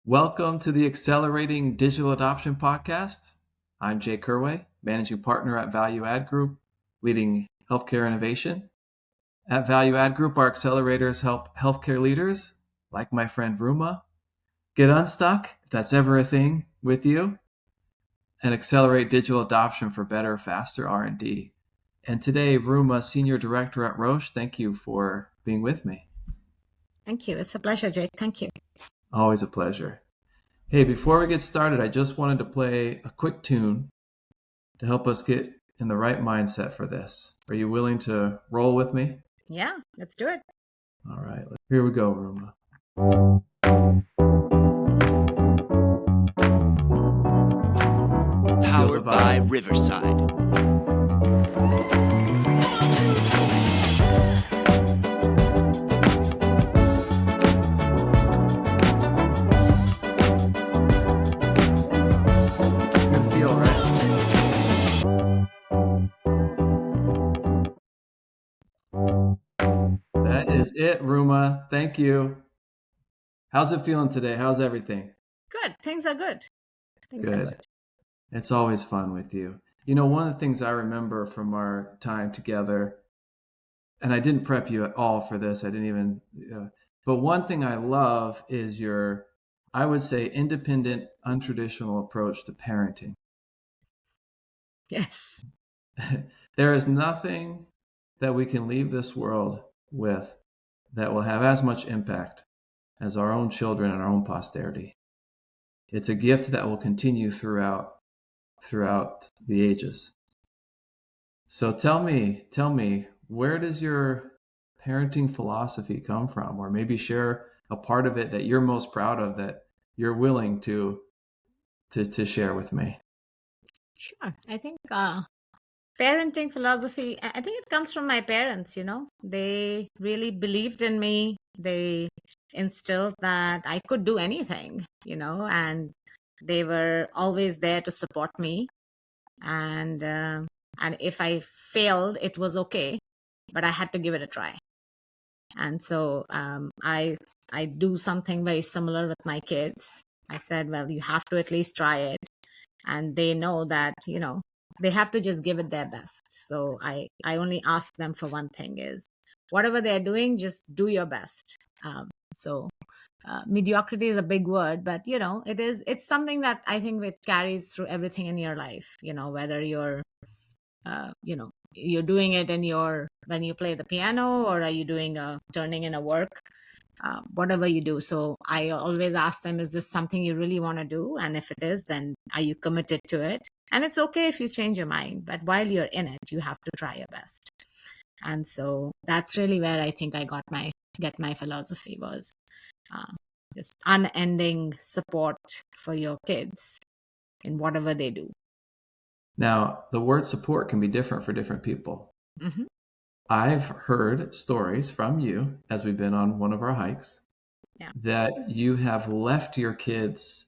Welcome to the Accelerating Digital Adoption Podcast. I'm Jay Kerway, Managing Partner at Value Add Group, leading healthcare innovation. At Value Add Group, our accelerators help healthcare leaders, like my friend Ruma, get unstuck, if that's ever a thing with you, and accelerate digital adoption for better, faster R&D. And today, Ruma, Senior Director at Roche, thank you for being with me. Thank you. It's a pleasure, Jake. Thank you. Always a pleasure. Hey, before we get started, I just wanted to play a quick tune to help us get in the right mindset for this. Are you willing to roll with me? Yeah, let's do it. All right, here we go, Ruma. Powered by Riverside. Good feel, right? That is it, Ruma. Thank you. How's it feeling today? How's everything? Good. Things are good. Good. It's always fun with you. You know, one of the things I remember from our time together, and I didn't prep you at all for this, I didn't even, but one thing I love is your, I would say, independent, untraditional approach to parenting. Yes. There is nothing that we can leave this world with that will have as much impact as our own children and our own posterity. It's a gift that will continue throughout the ages. So tell me, where does your parenting philosophy come from? Or maybe share a part of it that you're most proud of that you're willing to share with me. Sure. I think parenting philosophy, I think it comes from my parents, They really believed in me. They instilled that I could do anything, and they were always there to support me. And if I failed, it was okay, but I had to give it a try. And so I do something very similar with my kids. I said, well, you have to at least try it. And they know that, they have to just give it their best. So I only ask them for one thing is whatever they're doing, just do your best. Mediocrity is a big word, but it's something that I think it carries through everything in your life, whether you're you're doing it when you play the piano, or are you doing turning in a work, whatever you do. So I always ask them, is this something you really want to do? And if it is, then are you committed to it? And it's okay if you change your mind, but while you're in it, you have to try your best. And so that's really where I think I get my philosophy was just unending support for your kids in whatever they do. Now, the word support can be different for different people. Mm-hmm. I've heard stories from you as we've been on one of our hikes that you have left your kids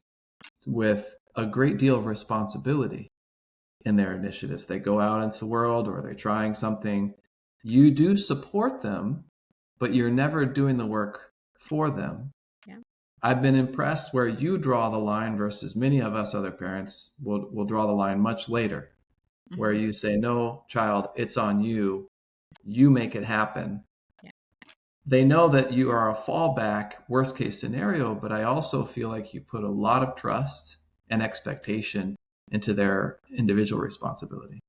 with a great deal of responsibility in their initiatives. They go out into the world or they're trying something. You do support them, but you're never doing the work for them. Yeah. I've been impressed where you draw the line versus many of us other parents will draw the line much later, where you say, no, child, it's on you. You make it happen. Yeah. They know that you are a fallback, worst case scenario, but I also feel like you put a lot of trust and expectation into their individual responsibility.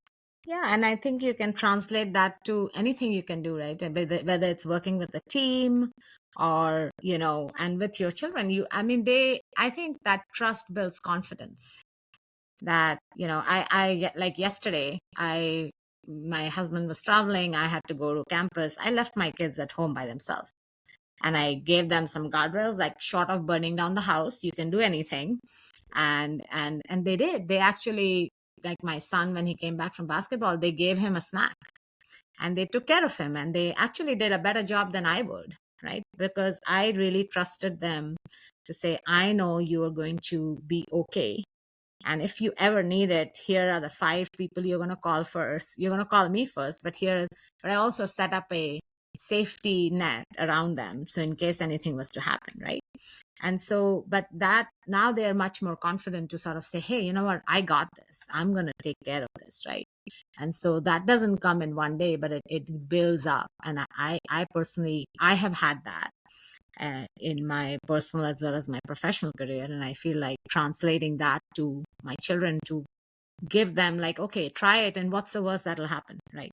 Yeah, and I think you can translate that to anything you can do, right? Whether it's working with a team or, and with your children, I think that trust builds confidence. That, I like yesterday, my husband was traveling. I had to go to campus. I left my kids at home by themselves. And I gave them some guardrails, like short of burning down the house, you can do anything. And they did. They actually, like my son, when he came back from basketball, they gave him a snack and they took care of him. And they actually did a better job than I would, right? Because I really trusted them to say, I know you are going to be okay. And if you ever need it, here are the 5 people you're going to call first. You're going to call me first, but I also set up a safety net around them. So in case anything was to happen, right? And so, but that now they're much more confident to sort of say, hey, you know what, I got this. I'm going to take care of this, right? And so that doesn't come in one day, but it builds up. And I personally, I have had that in my personal as well as my professional career. And I feel like translating that to my children to give them like, okay, try it. And what's the worst that'll happen, right?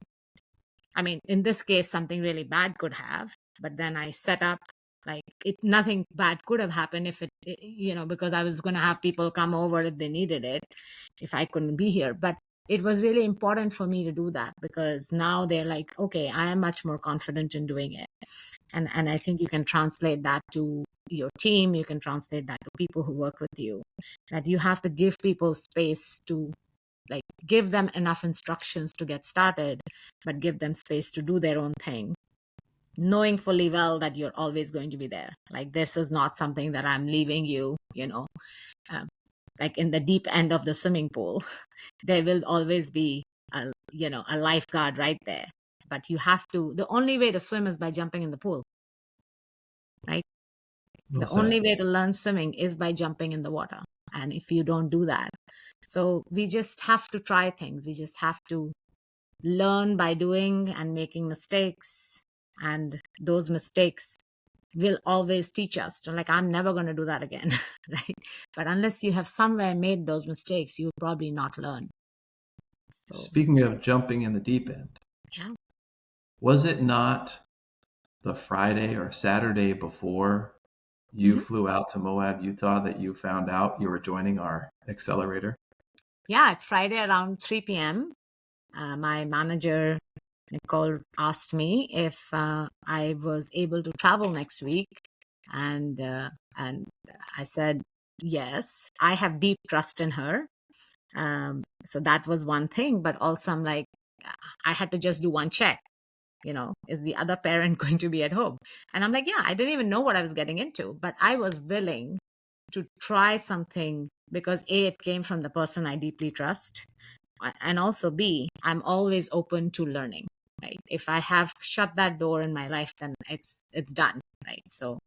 I mean, in this case, something really bad could have, but then I set up like nothing bad could have happened if because I was going to have people come over if they needed it, if I couldn't be here. But it was really important for me to do that because now they're like, okay, I am much more confident in doing it. And I think you can translate that to your team. You can translate that to people who work with you, that you have to give people space to like give them enough instructions to get started, but give them space to do their own thing, knowing fully well that you're always going to be there. Like this is not something that I'm leaving you, like in the deep end of the swimming pool. There will always be a lifeguard right there. But you have to, the only way to swim is by jumping in the pool, right? Well The said. only way to learn swimming is by jumping in the water. And if you don't do that, so we just have to try things. We just have to learn by doing and making mistakes. And those mistakes will always teach us to like, I'm never going to do that again. Right. But unless you have somewhere made those mistakes, you will probably not learn. So, Speaking of jumping in the deep end, yeah. was it not the Friday or Saturday before you flew out to Moab, Utah, that you found out you were joining our accelerator? Yeah. Friday around 3 p.m., my manager, Nicole, asked me if I was able to travel next week. And I said, yes, I have deep trust in her. So that was one thing. But also I'm like, I had to just do one check. Is the other parent going to be at home? And I'm like, yeah, I didn't even know what I was getting into, but I was willing to try something because A, it came from the person I deeply trust. And also B, I'm always open to learning, right? If I have shut that door in my life, then it's done, right? So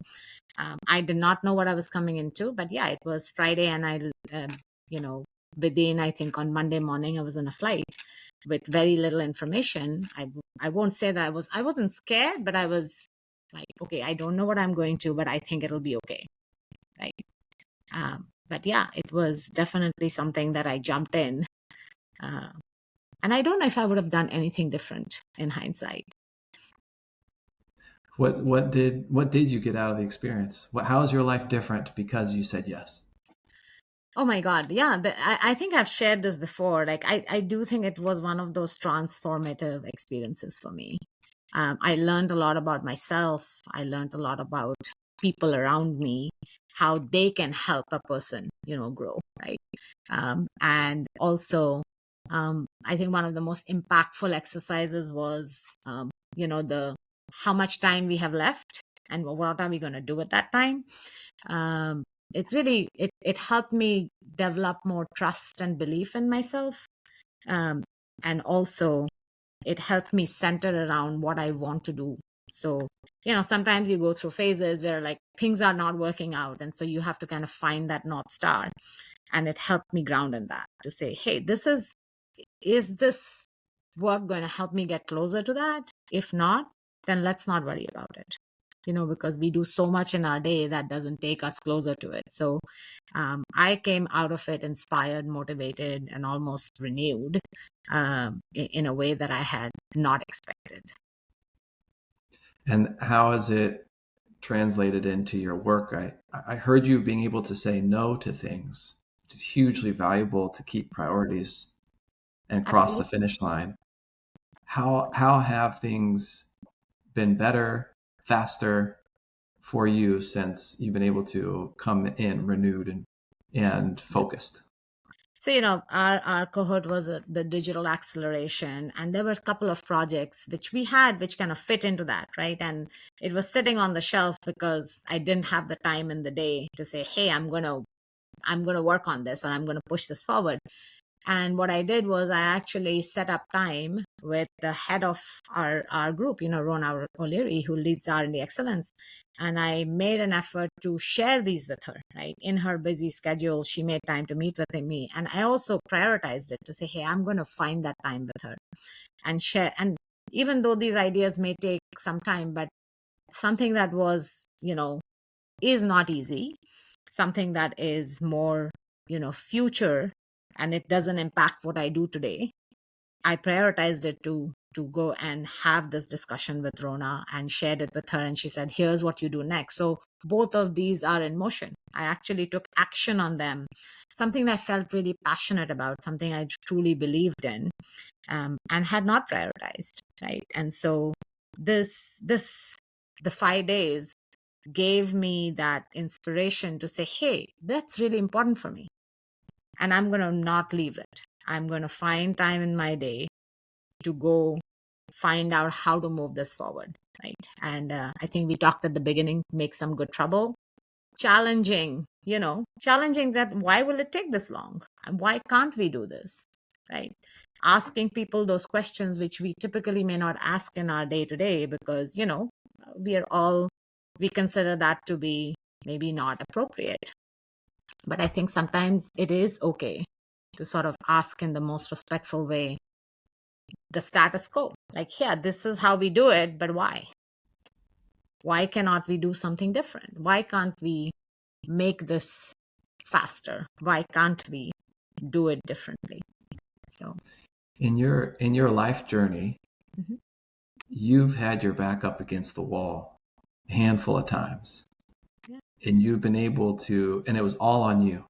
I did not know what I was coming into, but yeah, it was Friday and within, I think on Monday morning, I was on a flight with very little information. I won't say that I wasn't scared, but I was like, okay, I don't know what I'm going to, but I think it'll be okay. Right. But yeah, it was definitely something that I jumped in. And I don't know if I would have done anything different in hindsight. What did you get out of the experience? How is your life different because you said yes? Oh my God. Yeah. I think I've shared this before. Like, I do think it was one of those transformative experiences for me. I learned a lot about myself. I learned a lot about people around me, how they can help a person, grow. Right. And also, I think one of the most impactful exercises was, how much time we have left and what are we going to do with that time. It's really it helped me develop more trust and belief in myself, and also it helped me center around what I want to do. So sometimes you go through phases where like things are not working out, and so you have to kind of find that North Star. And it helped me ground in that, to say, hey, is this work going to help me get closer to that? If not, then let's not worry about it, because we do so much in our day that doesn't take us closer to it. So I came out of it inspired, motivated, and almost renewed, in a way that I had not expected. And how is it translated into your work? I heard you being able to say no to things, which is hugely valuable to keep priorities and cross the Absolutely. finish line. How have things been better, faster for you since you've been able to come in renewed and focused? So, our cohort was the digital acceleration, and there were a couple of projects which we had, which kind of fit into that, right? And it was sitting on the shelf because I didn't have the time in the day to say, hey, I'm going to work on this, or I'm going to push this forward. And what I did was I actually set up time with the head of our group, Rona O'Leary, who leads R&D Excellence. And I made an effort to share these with her, right? In her busy schedule, she made time to meet with me. And I also prioritized it to say, hey, I'm going to find that time with her and share. And even though these ideas may take some time, but something that was, is not easy, something that is more, future, and it doesn't impact what I do today, I prioritized it to go and have this discussion with Rona and shared it with her. And she said, here's what you do next. So both of these are in motion. I actually took action on them, something that I felt really passionate about, something I truly believed in, and had not prioritized, right? And so the 5 days gave me that inspiration to say, hey, that's really important for me. And I'm going to not leave it. I'm going to find time in my day to go find out how to move this forward, right? And I think we talked at the beginning, make some good trouble. Challenging that why will it take this long? And why can't we do this, right? Asking people those questions, which we typically may not ask in our day to day because, we consider that to be maybe not appropriate. But I think sometimes it is okay to sort of ask in the most respectful way the status quo. Like, yeah, this is how we do it, but why? Why cannot we do something different? Why can't we make this faster? Why can't we do it differently? So In your life journey, Mhm. you've had your back up against the wall a handful of times. Yeah. And you've been able to, and it was all on you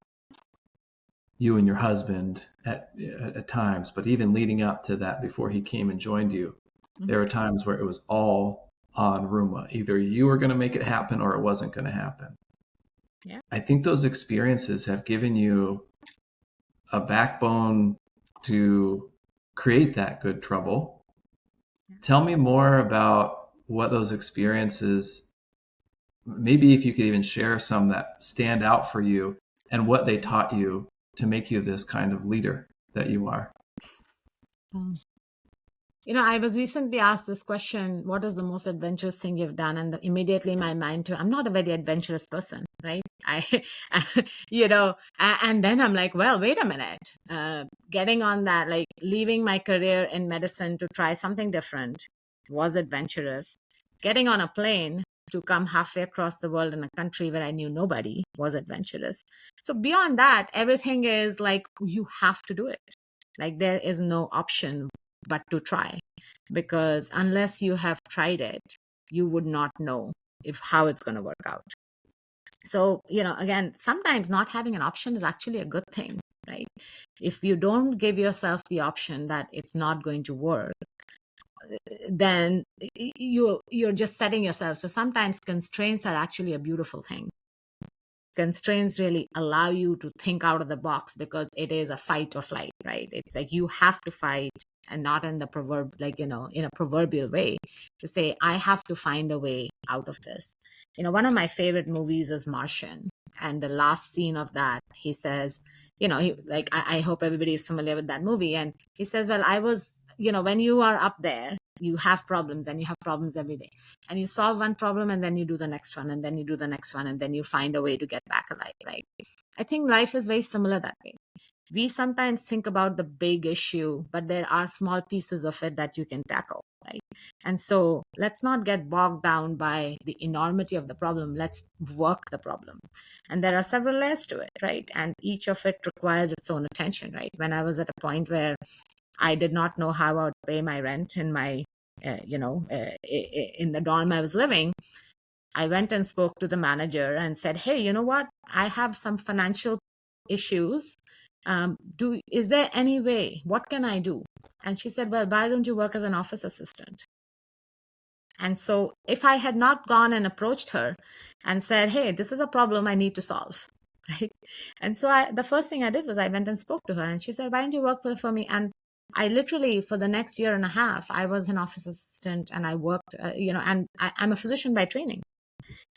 and your husband at times, but even leading up to that, before he came and joined you, there were times where it was all on Ruma. Either you were going to make it happen or it wasn't going to happen. Yeah. I think those experiences have given you a backbone to create that good trouble. Yeah. Tell me more about what those experiences, maybe if you could even share some that stand out for you and what they taught you to make you this kind of leader that you are. I was recently asked this question, what is the most adventurous thing you've done? And immediately my mind I'm not a very adventurous person, right? And then I'm like, well, wait a minute. Getting on that, like leaving my career in medicine to try something different was adventurous. Getting on a plane to come halfway across the world in a country where I knew nobody was adventurous. So beyond that, everything is like, you have to do it. Like there is no option but to try, because unless you have tried it, you would not know how it's going to work out. So, again, sometimes not having an option is actually a good thing, right? If you don't give yourself the option that it's not going to work, then you're just setting yourself. So sometimes constraints are actually a beautiful thing. Constraints really allow you to think out of the box, because it is a fight or flight, right? It's like you have to fight, and not in the in a proverbial way, to say, I have to find a way out of this. One of my favorite movies is Martian. And the last scene of that, he says, I hope everybody is familiar with that movie. And he says, well, I was, when you are up there, you have problems, and you have problems every day, and you solve one problem, and then you do the next one, and then you do the next one, and then you find a way to get back alive, right? I think life is very similar that way. We sometimes think about the big issue, but there are small pieces of it that you can tackle, right? And so let's not get bogged down by the enormity of the problem. Let's work the problem. And there are several layers to it, right? And each of it requires its own attention, right? When I was at a point where I did not know how I would pay my rent in my, in the dorm I was living, I went and spoke to the manager and said, hey, you know what? I have some financial issues. Is there any way? What can I do? And she said, well, why don't you work as an office assistant? And so if I had not gone and approached her and said, hey, this is a problem I need to solve, right? And so the first thing I did was I went and spoke to her, and she said, why don't you work for me? And I literally, for the next year and a half, I was an office assistant, and I worked, and I'm a physician by training,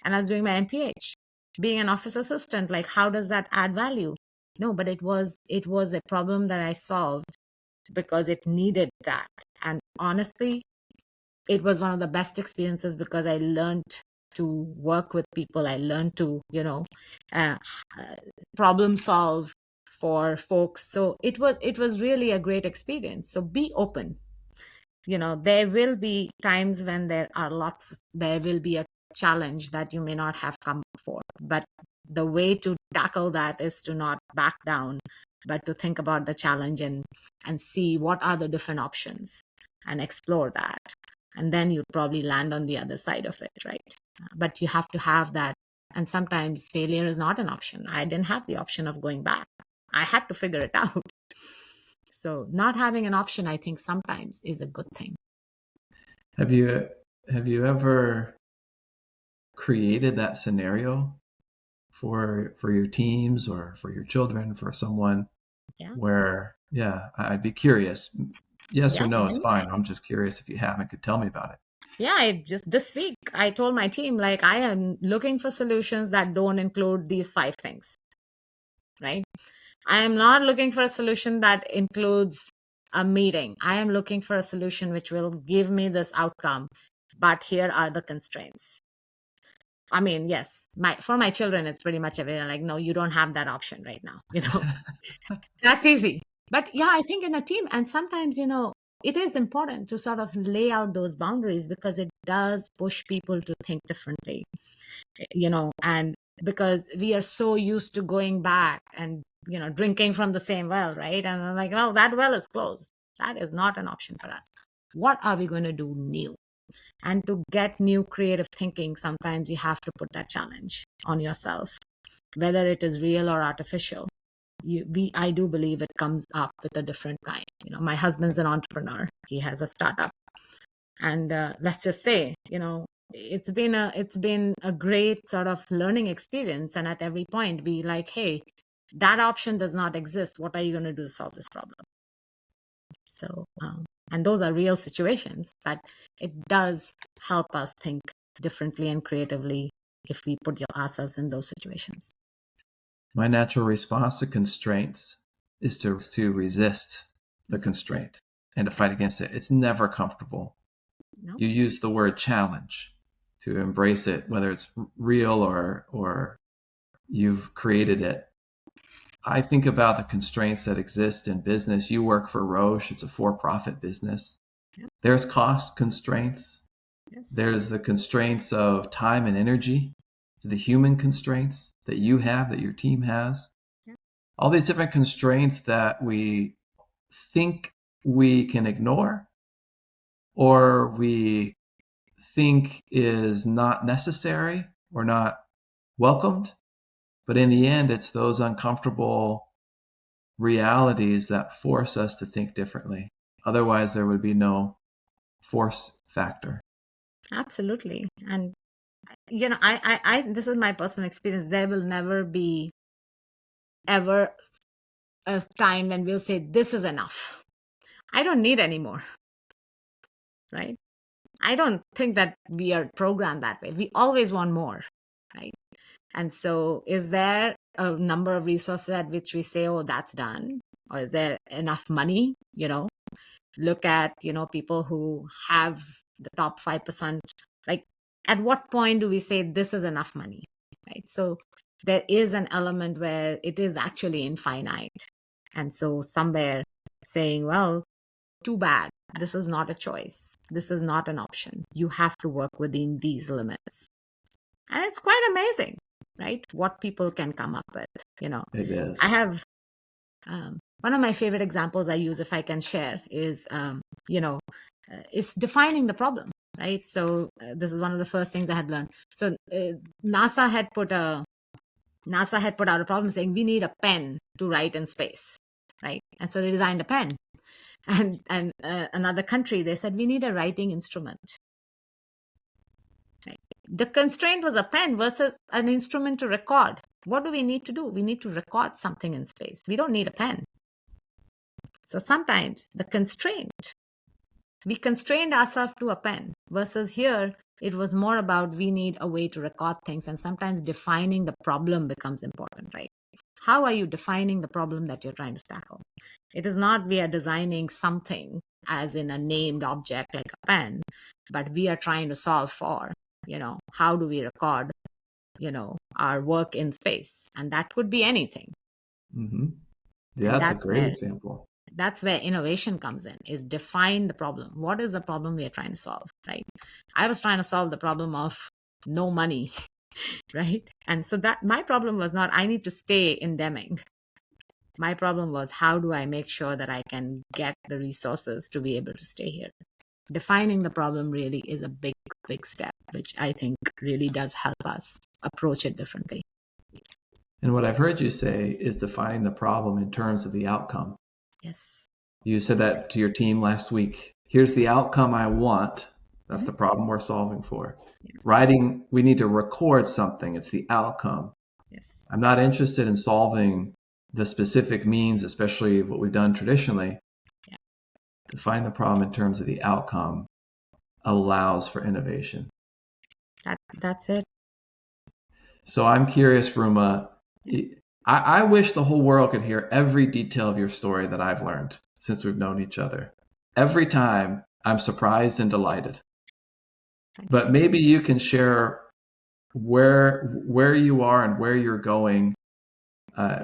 and I was doing my MPH. Being an office assistant, like, how does that add value? No, but it was a problem that I solved because it needed that. And honestly, it was one of the best experiences because I learned to work with people. I learned to, uh, problem solve for folks. So it was really a great experience. So be open. There will be times when there will be a challenge that you may not have come before. But the way to tackle that is to not back down, but to think about the challenge and see what are the different options and explore that. And then you'd probably land on the other side of it, right? But you have to have that. And sometimes failure is not an option. I didn't have the option of going back. I had to figure it out. So not having an option, I think sometimes is a good thing. Have you ever created that scenario for your teams or for your children, for someone Yeah. where, yeah, I'd be curious. Yes or Yeah. no is fine. I'm just curious if you haven't, could tell me about it. Yeah. Just this week, I told my team, like, I am looking for solutions that don't include these 5 things, right? I am not looking for a solution that includes a meeting. I am looking for a solution which will give me this outcome, but here are the constraints. I mean, yes, for my children, it's pretty much everything. Like, no, you don't have that option right now. That's easy. But yeah, I think in a team, and sometimes, it is important to sort of lay out those boundaries because it does push people to think differently, and because we are so used to going back and, drinking from the same well, right? And I'm like, well, that well is closed. That is not an option for us. What are we going to do new? And to get new creative thinking, sometimes you have to put that challenge on yourself, whether it is real or artificial. I do believe it comes up with a different kind. My husband's an entrepreneur. He has a startup, and let's just say, it's been a great sort of learning experience. And at every point, we like, hey, that option does not exist. What are you going to do to solve this problem? So, and those are real situations, but it does help us think differently and creatively if we put ourselves in those situations. My natural response to constraints is to resist the constraint and to fight against it. It's never comfortable. No? You use the word challenge to embrace it, whether it's real or you've created it. I think about the constraints that exist in business. You work for Roche, it's a for-profit business. Yep. There's cost constraints. Yes. There's the constraints of time and energy, the human constraints that you have, that your team has. Yep. All these different constraints that we think we can ignore or we think is not necessary or not welcomed. But in the end, it's those uncomfortable realities that force us to think differently. Otherwise, there would be no force factor. Absolutely. And, I this is my personal experience. There will never be ever a time when we'll say, this is enough. I don't need any more. Right? I don't think that we are programmed that way. We always want more. Right? And so is there a number of resources at which we say, oh, that's done? Or is there enough money? Look at, people who have the top 5%. Like, at what point do we say this is enough money? Right? So there is an element where it is actually infinite. And so somewhere saying, well, too bad. This is not a choice. This is not an option. You have to work within these limits. And it's quite amazing, right? What people can come up with, It is. I have one of my favorite examples I use, if I can share, is, is defining the problem, right? So this is one of the first things I had learned. So NASA had put out a problem saying we need a pen to write in space, right? And so they designed a pen. And another country, they said we need a writing instrument. Right? The constraint was a pen versus an instrument to record. What do we need to do? We need to record something in space. We don't need a pen. So sometimes we constrained ourselves to a pen versus here, it was more about we need a way to record things. And sometimes defining the problem becomes important, right? How are you defining the problem that you're trying to tackle? It is not we are designing something as in a named object like a pen, but we are trying to solve for, how do we record, our work in space? And that could be anything. Mm-hmm. Yeah, And that's a great example. that's where innovation comes in, is define the problem. What is the problem we are trying to solve, right? I was trying to solve the problem of no money, right? And so that my problem was not, I need to stay in Deming. My problem was, how do I make sure that I can get the resources to be able to stay here? Defining the problem really is a big, big step, which I think really does help us approach it differently. And what I've heard you say is defining the problem in terms of the outcome. Yes. You said that to your team last week. Here's the outcome I want. That's the problem we're solving for. Yeah. Writing, we need to record something. It's the outcome. Yes. I'm not interested in solving the specific means, especially what we've done traditionally. Yeah. Define the problem in terms of the outcome allows for innovation. That's it. So I'm curious, Ruma, I wish the whole world could hear every detail of your story that I've learned since we've known each other. Every time I'm surprised and delighted. But maybe you can share where you are and where you're going,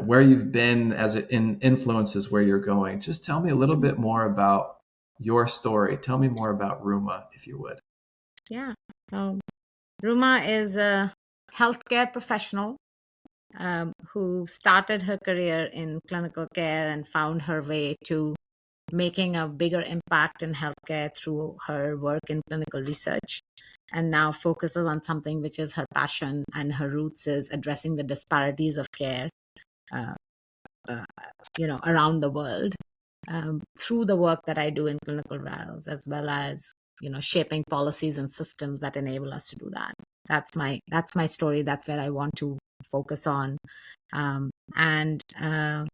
where you've been as it influences where you're going. Just tell me a little bit more about your story. Tell me more about Ruma, if you would. Yeah. Ruma is a healthcare professional who started her career in clinical care and found her way to making a bigger impact in healthcare through her work in clinical research, and now focuses on something which is her passion, and her roots is addressing the disparities of care around the world through the work that I do in clinical trials, as well as shaping policies and systems that enable us to do that. That's my story. That's where I want to focus on. I'm a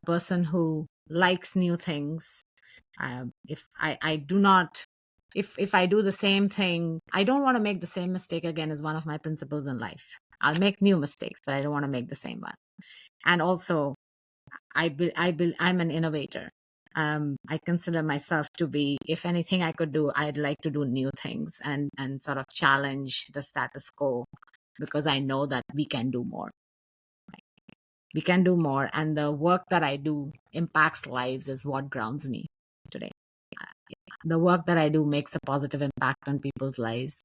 person who likes new things. If I do the same thing, I don't want to make the same mistake again, is one of my principles in life. I'll make new mistakes, but I don't want to make the same one. And also, I'm an innovator. I consider myself to be, if anything I could do, I'd like to do new things and sort of challenge the status quo, because I know that we can do more. Right? We can do more, and the work that I do impacts lives is what grounds me today. The work that I do makes a positive impact on people's lives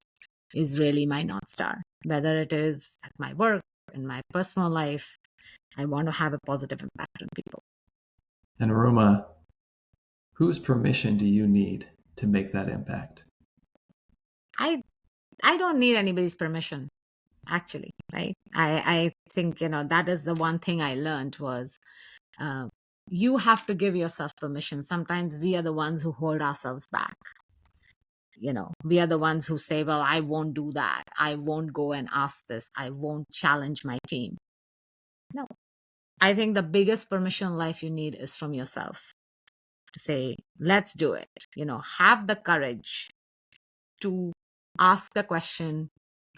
is really my North Star. Whether it is at my work, in my personal life, I want to have a positive impact on people. And Ruma, whose permission do you need to make that impact? I don't need anybody's permission, actually, right? I think, that is the one thing I learned was you have to give yourself permission. Sometimes we are the ones who hold ourselves back. We are the ones who say, well, I won't do that. I won't go and ask this. I won't challenge my team. No. I think the biggest permission in life you need is from yourself to say, let's do it. Have the courage to ask the question,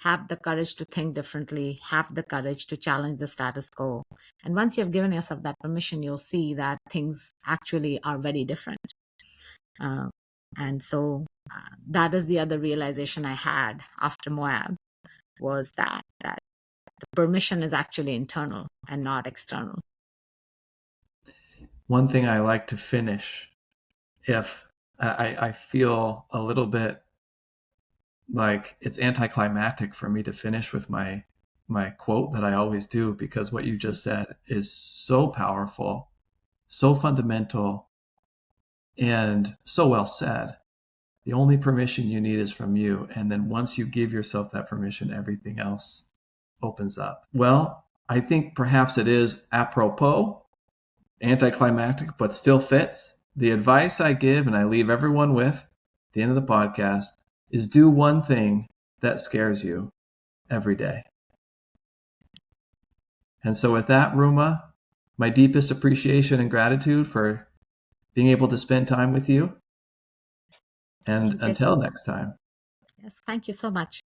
have the courage to think differently, have the courage to challenge the status quo. And once you've given yourself that permission, you'll see that things actually are very different. And so that is the other realization I had after Moab, was that the permission is actually internal and not external. One thing I like to finish, if I feel a little bit like it's anticlimactic for me to finish with my quote that I always do, because what you just said is so powerful, so fundamental, and so well said. The only permission you need is from you. And then once you give yourself that permission, everything else opens up. Well, I think perhaps it is apropos, anticlimactic, but still fits. The advice I give and I leave everyone with at the end of the podcast is do one thing that scares you every day. And so with that, Ruma, my deepest appreciation and gratitude for being able to spend time with you. And until next time. Yes, thank you so much.